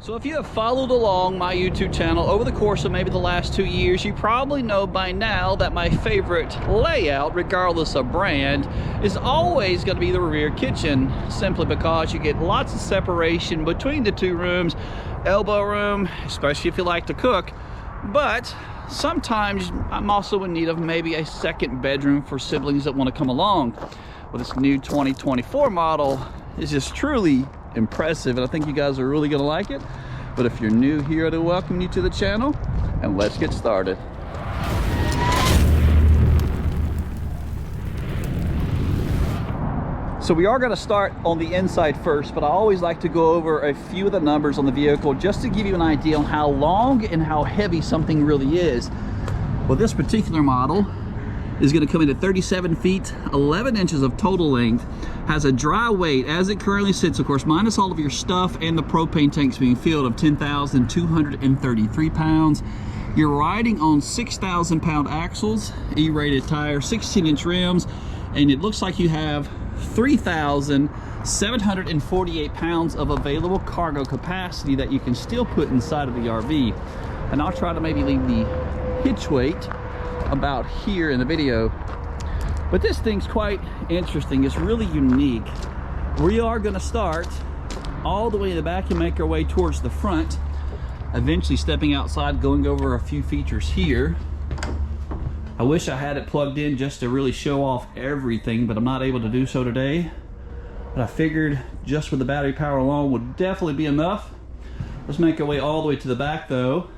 So if you have followed along my YouTube channel over the course of maybe the last 2 years, you probably know by now that my favorite layout, regardless of brand, is always going to be the rear kitchen, simply because you get lots of separation between the two rooms, elbow room, especially if you like to cook, but sometimes I'm also in need of maybe a second bedroom for siblings that want to come along. Well, this new 2024 model is just truly impressive, and I think you guys are really going to like it. But if you're new here, to welcome you to the channel, and let's get started. So we are going to start on the inside first, but I always like to go over a few of the numbers on the vehicle just to give you an idea on how long and how heavy something really is. Well, this particular model is going to come in at 37 feet 11 inches of total length, has a dry weight as it currently sits, of course, minus all of your stuff and the propane tanks being filled, of 10,233 pounds. You're riding on 6,000 pound axles, E-rated tires, 16-inch rims, and it looks like you have 3,748 pounds of available cargo capacity that you can still put inside of the RV. And I'll try to maybe leave the hitch weight about here in the video, but this thing's quite interesting. It's really unique. We are going to start all the way in the back and make our way towards the front, eventually stepping outside, going over a few features here. I wish I had it plugged in just to really show off everything, but I'm not able to do so today. But I figured just with the battery power alone would definitely be enough. Let's make our way all the way to the back though.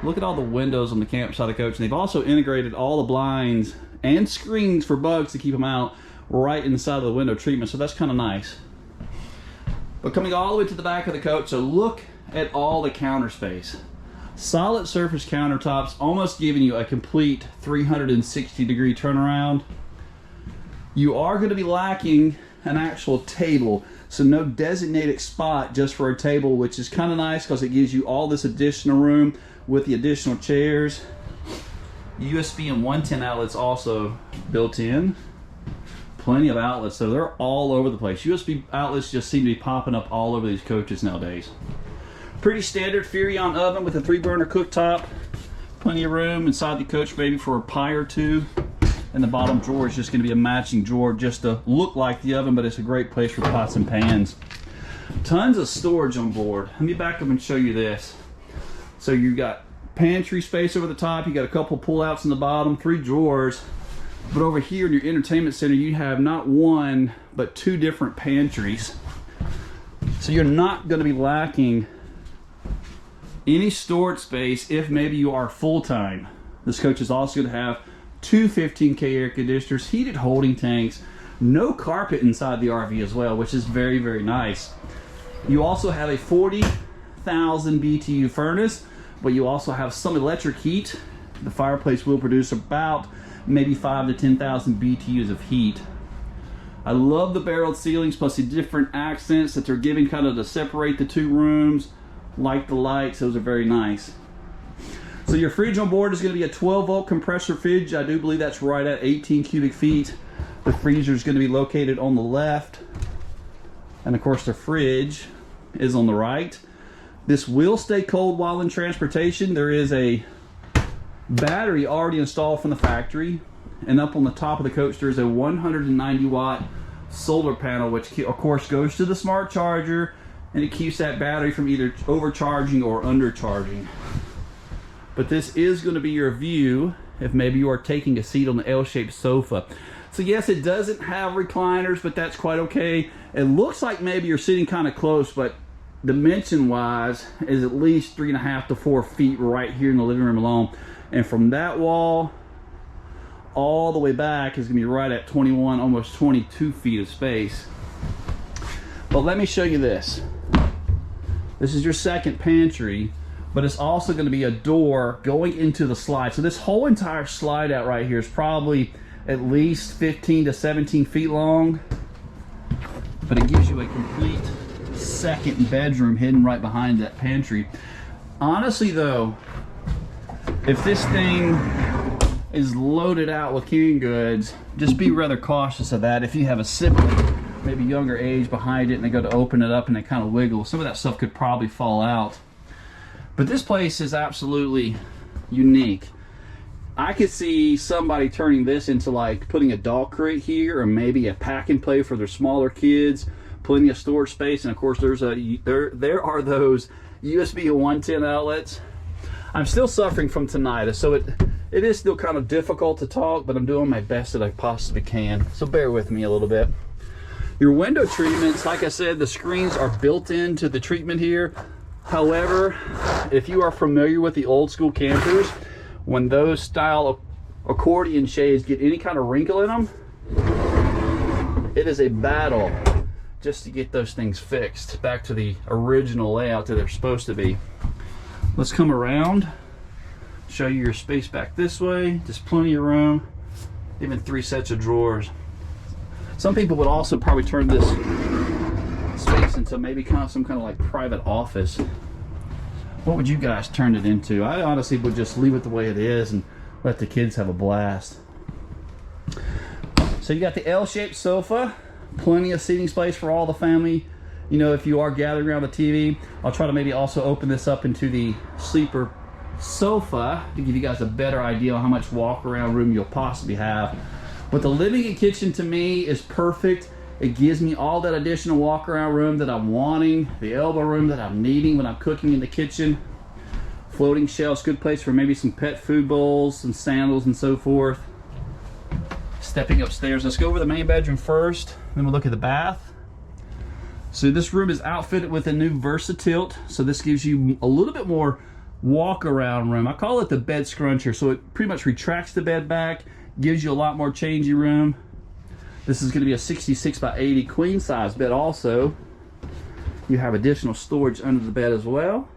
Look at all the windows on the campsite of the coach, and they've also integrated all the blinds and screens for bugs to keep them out right inside of the window treatment, so that's kind of nice. But coming all the way to the back of the coach, so look at all the counter space. Solid surface countertops, almost giving you a complete 360-degree turnaround. You are going to be lacking an actual table, so no designated spot just for a table, which is kind of nice because it gives you all this additional room with the additional chairs. USB and 110 outlets also built in. Plenty of outlets, so they're all over the place. USB outlets just seem to be popping up all over these coaches nowadays. Pretty standard Furrion oven with a 3-burner cooktop. Plenty of room inside the coach maybe for a pie or two. And the bottom drawer is just going to be a matching drawer just to look like the oven, but it's a great place for pots and pans. Tons of storage on board. Let me back up and show you this. So you've got pantry space over the top, you got a couple pull-outs in the bottom, 3 drawers. But over here in your entertainment center, you have not one, but 2 different pantries. So you're not going to be lacking any storage space if maybe you are full-time. This coach is also going to have 2 15K air conditioners, heated holding tanks, no carpet inside the RV as well, which is very, very nice. You also have a 40,000 BTU furnace, but you also have some electric heat. The fireplace will produce about maybe 5 to 10,000 BTUs of heat. I love the barreled ceilings plus the different accents that they're giving kind of to separate the two rooms. Like the lights, those are very nice. So your fridge on board is going to be a 12-volt compressor fridge. I do believe that's right at 18 cubic feet. The freezer is going to be located on the left, and of course the fridge is on the right. This will stay cold while in transportation. There is a battery already installed from the factory, and up on the top of the coach there is a 190 watt solar panel, which of course goes to the smart charger, and it keeps that battery from either overcharging or undercharging. But this is going to be your view if maybe you are taking a seat on the L-shaped sofa. So yes, it doesn't have recliners, but that's quite okay. It looks like maybe you're sitting kind of close, but dimension wise is at least 3.5 to 4 feet right here in the living room alone. And from that wall all the way back is going to be right at 21, almost 22 feet of space. But let me show you this. This is your second pantry, but it's also going to be a door going into the slide. So this whole entire slide out right here is probably at least 15 to 17 feet long, but it gives you a complete second bedroom hidden right behind that pantry. Honestly though, if this thing is loaded out with canned goods, just be rather cautious of that. If you have a sibling maybe younger age behind it and they go to open it up and they kind of wiggle. Some of that stuff could probably fall out. But this place is absolutely unique. I could see somebody turning this into like putting a dog crate here, or maybe a pack and play for their smaller kids, plenty of storage space, and of course there are those USB 110 outlets. I'm still suffering from tinnitus, so it is still kind of difficult to talk, but I'm doing my best that I possibly can, so bear with me a little bit. Your window treatments, like I said, the screens are built into the treatment here. However, if you are familiar with the old school campers, when those style accordion shades get any kind of wrinkle in them, it is a battle just to get those things fixed back to the original layout that they're supposed to be. Let's come around, show you your space back this way. Just plenty of room, even 3 sets of drawers. Some people would also probably turn this space into maybe kind of some kind of like private office. What would you guys turn it into? I honestly would just leave it the way it is and let the kids have a blast. So you got the L-shaped sofa, plenty of seating space for all the family. You know, if you are gathering around the TV, I'll try to maybe also open this up into the sleeper sofa to give you guys a better idea on how much walk around room you'll possibly have. But the living and kitchen to me is perfect. It gives me all that additional walk around room that I'm wanting, the elbow room that I'm needing when I'm cooking in the kitchen. Floating shelves, good place for maybe some pet food bowls, some sandals and so forth. Stepping upstairs, let's go over the main bedroom first, then we'll look at the bath. So this room is outfitted with a new VersaTilt, so this gives you a little bit more walk around room. I call it the bed scruncher, so it pretty much retracts the bed back, gives you a lot more changing room. This is going to be a 66 by 80 queen size bed also. You have additional storage under the bed as well.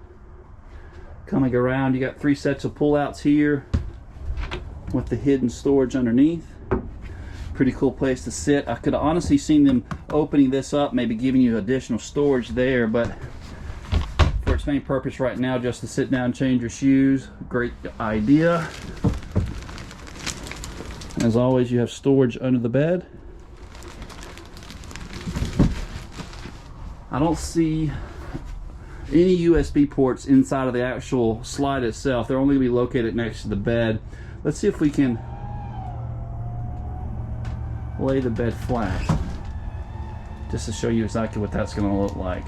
Coming around, you got 3 sets of pull-outs here with the hidden storage underneath. Pretty cool place to sit. I could have honestly seen them opening this up, maybe giving you additional storage there, but for its main purpose right now, just to sit down and change your shoes, great idea. As always, you have storage under the bed. I don't see any USB ports inside of the actual slide itself. They're only going to be located next to the bed. Let's see if we can lay the bed flat just to show you exactly what that's going to look like.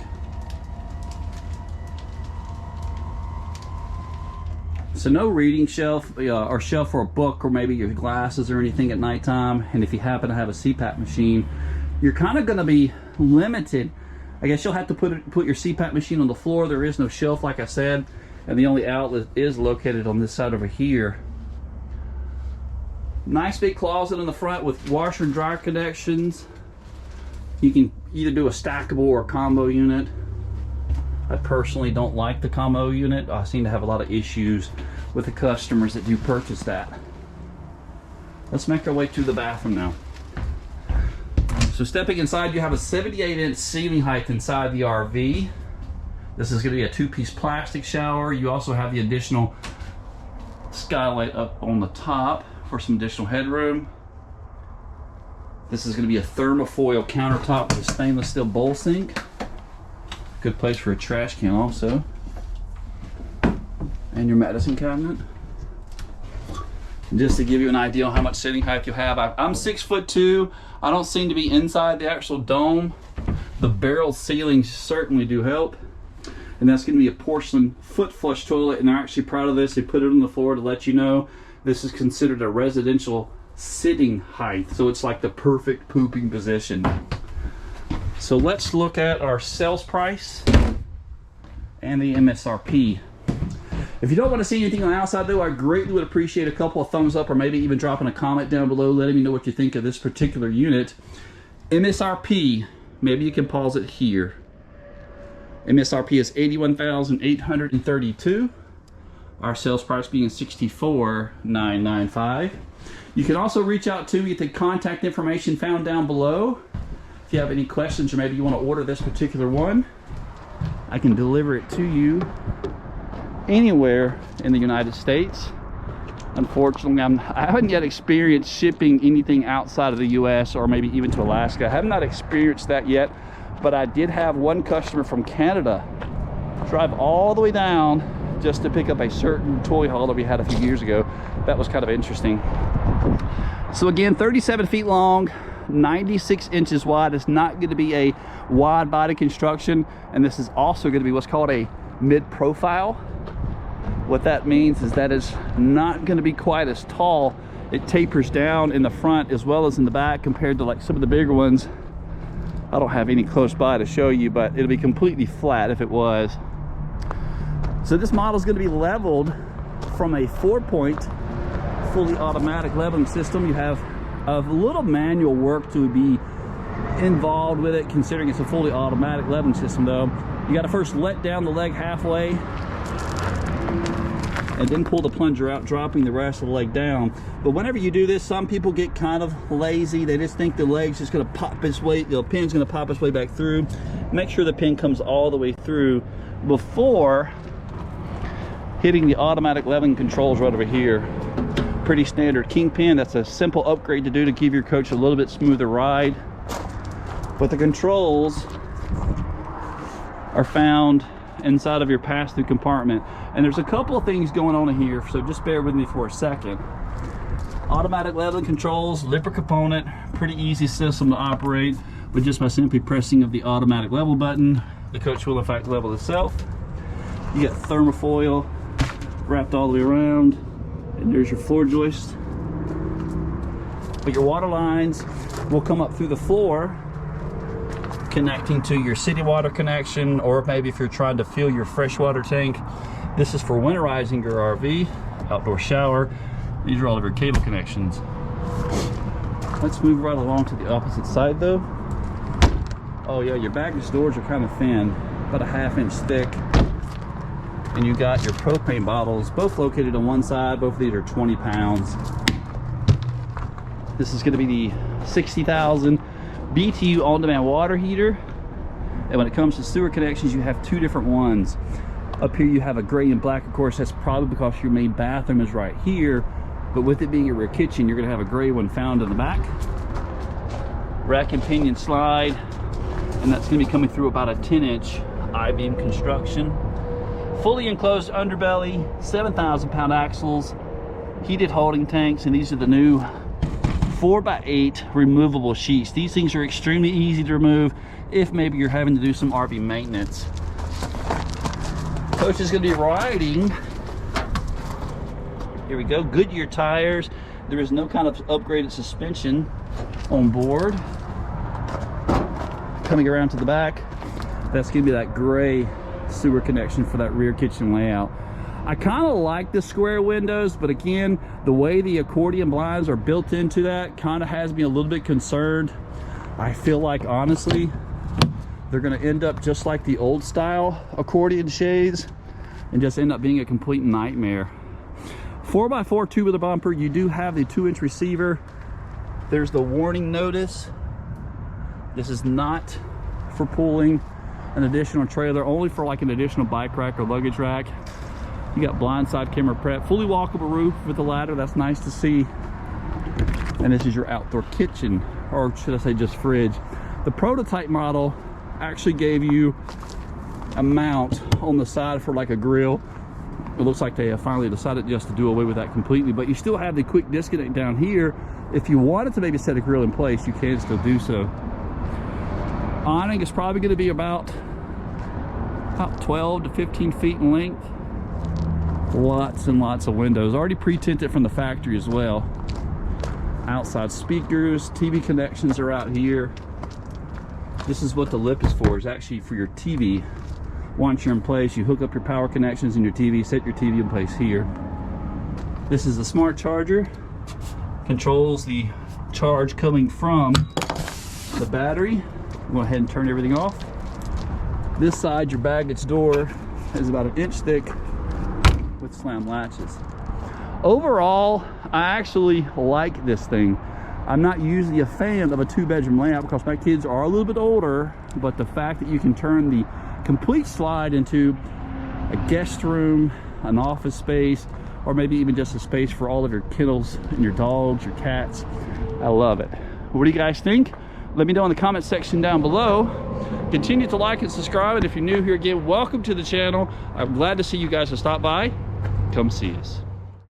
So no reading shelf or shelf for a book or maybe your glasses or anything at nighttime. And if you happen to have a CPAP machine, you're kind of going to be limited. I guess you'll have to put your CPAP machine on the floor. There is no shelf, like I said, and the only outlet is located on this side over here. Nice big closet in the front with washer and dryer connections. You can either do a stackable or a combo unit. I personally don't like the combo unit. I seem to have a lot of issues with the customers that do purchase that. Let's make our way to the bathroom now. So stepping inside, you have a 78-inch ceiling height inside the RV. This is going to be a 2-piece plastic shower. You also have the additional skylight up on the top for some additional headroom. This is going to be a thermofoil countertop with a stainless steel bowl sink. Good place for a trash can also. And your medicine cabinet. Just to give you an idea on how much sitting height you'll have, I'm 6'2". I don't seem to be inside the actual dome. The barrel ceilings certainly do help. And that's going to be a porcelain foot flush toilet, and they're actually proud of this. They put it on the floor to let you know this is considered a residential sitting height. So it's like the perfect pooping position. So let's look at our sales price and the MSRP. If you don't want to see anything on the outside though, I greatly would appreciate a couple of thumbs up or maybe even dropping a comment down below letting me know what you think of this particular unit. MSRP, maybe you can pause it here. MSRP is $81,832. Our sales price being $64,995. You can also reach out to me at the contact information found down below. If you have any questions or maybe you want to order this particular one, I can deliver it to you anywhere in the United States. Unfortunately, I haven't yet experienced shipping anything outside of the US or maybe even to Alaska. I have not experienced that yet, but I did have one customer from Canada drive all the way down just to pick up a certain toy haul that we had a few years ago. That was kind of interesting. So again, 37 feet long, 96 inches wide. It's not going to be a wide body construction, and this is also going to be what's called a mid-profile. What that means is that it's not going to be quite as tall. It tapers down in the front as well as in the back compared to like some of the bigger ones. I don't have any close by to show you, but it'll be completely flat if it was. So this model is going to be leveled from a 4-point fully automatic leveling system. You have a little manual work to be involved with it, considering it's a fully automatic leveling system though. You got to first let down the leg halfway and then pull the plunger out, dropping the rest of the leg down. But whenever you do this, some people get kind of lazy. They just think the leg's just gonna pop its way, the pin's gonna pop its way back through. Make sure the pin comes all the way through before hitting the automatic leveling controls right over here. Pretty standard kingpin. That's a simple upgrade to do to give your coach a little bit smoother ride. But the controls are found inside of your pass-through compartment, and there's a couple of things going on in here, so just bear with me for a second. Automatic leveling controls, lipper component, pretty easy system to operate with just by simply pressing of the automatic level button. The coach will in fact level itself. You get thermofoil wrapped all the way around, and there's your floor joist. But your water lines will come up through the floor, connecting to your city water connection, or maybe if you're trying to fill your freshwater tank. This is for winterizing your RV, outdoor shower. These are all of your cable connections. Let's move right along to the opposite side though. Oh yeah, your baggage doors are kind of thin, about a 1/2 inch thick. And you got your propane bottles, both located on one side. Both of these are 20 pounds. This is going to be the 60,000 BTU on-demand water heater. And when it comes to sewer connections, you have two different ones. Up here you have a gray and black. Of course, that's probably because your main bathroom is right here, but with it being a rear kitchen, you're going to have a gray one found in the back. Rack and pinion slide, and that's going to be coming through about a 10-inch I-beam construction. Fully enclosed underbelly, 7,000 pound axles, heated holding tanks, and these are the new 4x8 removable sheets. These things are extremely easy to remove if maybe you're having to do some RV maintenance. Coach is going to be riding, here we go, Goodyear tires. There is no kind of upgraded suspension on board. Coming around to the back, that's going to be that gray sewer connection for that rear kitchen layout. I kind of like the square windows, but again, the way the accordion blinds are built into that kind of has me a little bit concerned. I feel like honestly they're going to end up just like the old style accordion shades and just end up being a complete nightmare. 4x4 tubular bumper. You do have the 2-inch receiver. There's the warning notice. This is not for pulling an additional trailer, only for like an additional bike rack or luggage rack. You got blindside camera prep, fully walkable roof with a ladder. That's nice to see. And this is your outdoor kitchen, or should I say just fridge. The prototype model actually gave you a mount on the side for like a grill. It looks like they have finally decided just to do away with that completely, but you still have the quick disconnect down here. If you wanted to maybe set a grill in place, you can still do so. Awning is probably going to be about 12 to 15 feet in length. Lots and lots of windows, already pre-tinted from the factory as well. Outside speakers, TV connections are out here. This is what the lip is for, is actually for your TV. Once you're in place, you hook up your power connections in your TV, set your TV in place here. This is a smart charger, controls the charge coming from the battery. Go ahead and turn everything off. This side, your baggage door is about 1 inch thick with slam latches. Overall, I actually like this thing. I'm not usually a fan of a 2-bedroom layout because my kids are a little bit older, but the fact that you can turn the complete slide into a guest room, an office space, or maybe even just a space for all of your kennels and your dogs, your cats. I love it. What do you guys think? Let me know in the comment section down below. Continue to like and subscribe, and if you're new here, again, welcome to the channel. I'm glad to see you guys have stopped by. Come see us.